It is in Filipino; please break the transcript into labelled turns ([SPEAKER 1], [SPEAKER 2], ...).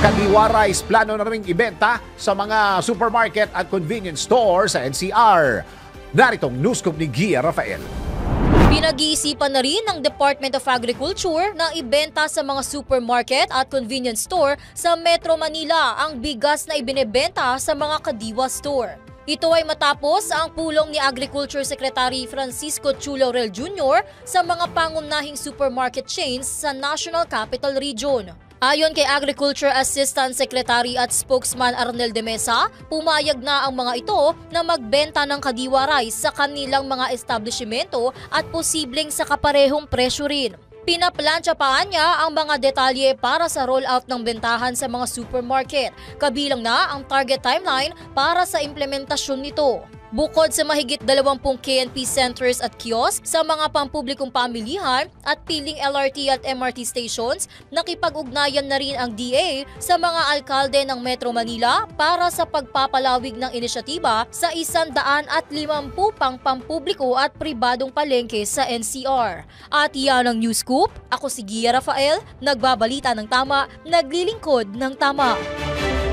[SPEAKER 1] Kadiwa rice plano na ring ibenta sa mga supermarket at convenience store sa NCR. Naritong news scoop ni Gia Rafael.
[SPEAKER 2] Pinag-iisipan na rin ng Department of Agriculture na ibenta sa mga supermarket at convenience store sa Metro Manila ang bigas na ibinebenta sa mga Kadiwa store. Ito ay matapos ang pulong ni Agriculture Secretary Francisco Chu Laurel Jr. sa mga pangunahing supermarket chains sa National Capital Region. Ayon kay Agriculture Assistant Secretary at Spokesman Arnel de Mesa, pumayag na ang mga ito na magbenta ng Kadiwa rice sa kanilang mga establishmento at posibleng sa kaparehong presyo rin. Pinaplantsa pa niya ang mga detalye para sa rollout ng bentahan sa mga supermarket, kabilang na ang target timeline para sa implementasyon nito. Bukod sa mahigit 20 KNP centers at kiosk sa mga pampublikong pamilihan at piling LRT at MRT stations, nakipag-ugnayan na rin ang DA sa mga alkalde ng Metro Manila para sa pagpapalawig ng inisyatiba sa 150 pang pampubliko at pribadong palengke sa NCR. At yan ang News Scoop. Ako si Gia Rafael, nagbabalita ng tama, naglilingkod ng tama.